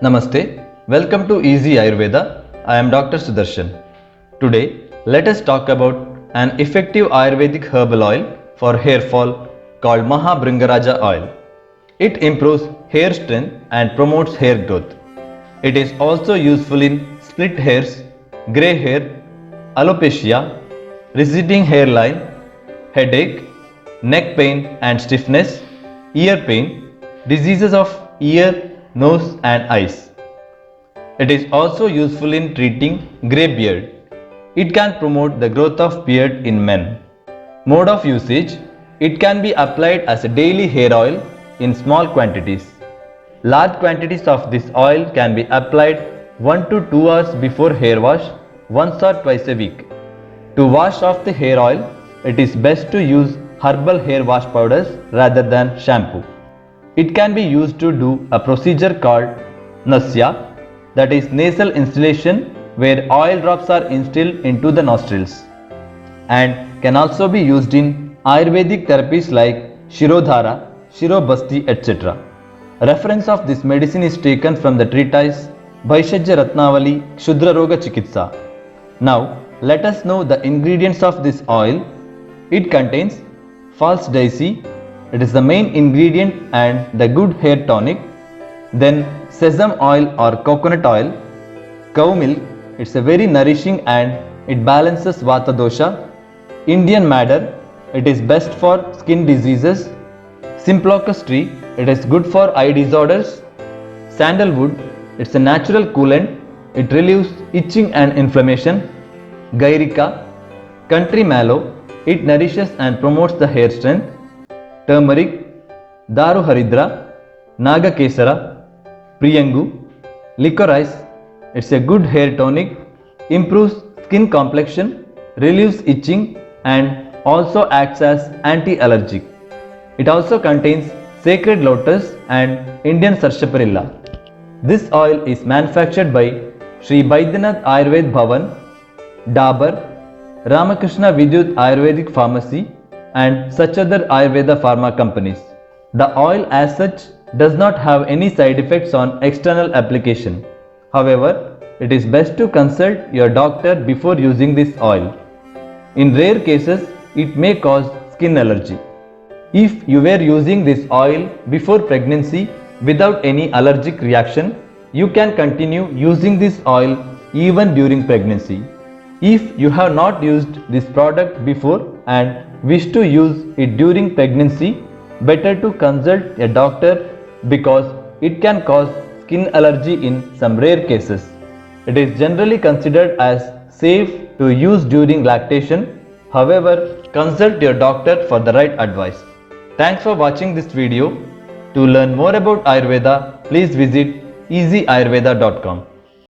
Namaste, welcome to Easy Ayurveda. I am Dr Sudarshan. Today, let us talk about an effective Ayurvedic herbal oil for hair fall called Mahabhringaraj Oil. It improves hair strength and promotes hair growth. It is also useful in split hairs, grey hair, alopecia, receding hairline, headache, neck pain and stiffness, ear pain, diseases of ear, nose and eyes. It is also useful in treating grey beard. It can promote the growth of beard in men. Mode of usage: it can be applied as a daily hair oil in small quantities. Large quantities of this oil can be applied 1 to 2 hours before hair wash once or twice a week. To wash off the hair oil, it is best to use herbal hair wash powders rather than shampoo. It can be used to do a procedure called nasya, that is nasal instillation, where oil drops are instilled into the nostrils, and can also be used in Ayurvedic therapies like Shirodhara, Shirobasti, etc. Reference of this medicine is taken from the treatise Bhaishajya Ratnavali Kshudra Roga Chikitsa. Now, let us know the ingredients of this oil. It contains false daisy, it is the main ingredient and the good hair tonic. Then sesame oil or coconut oil, cow milk, it's a very nourishing and it balances vata dosha. Indian madder, it is best for skin diseases. Simplochus tree, it is good for eye disorders. Sandalwood, it's a natural coolant, it relieves itching and inflammation. Gairika, country mallow, it nourishes and promotes the hair strength. Turmeric, Daru Haridra, Naga Kesara, Priyangu, licorice, it's a good hair tonic, improves skin complexion, relieves itching and also acts as anti-allergic. It also contains sacred lotus and Indian sarsaparilla. This oil is manufactured by Sri Baidyanath Ayurved Bhavan, Dabur, Ramakrishna Vidyut Ayurvedic Pharmacy and such other Ayurveda pharma companies. The oil as such does not have any side effects on external application. However, it is best to consult your doctor before using this oil. In rare cases, it may cause skin allergy. If you were using this oil before pregnancy without any allergic reaction, you can continue using this oil even during pregnancy. If you have not used this product before and wish to use it during pregnancy, better to consult a doctor because it can cause skin allergy in some rare cases. It is generally considered as safe to use during lactation. However, consult your doctor for the right advice. Thanks for watching this video. To learn more about Ayurveda, please visit easyayurveda.com.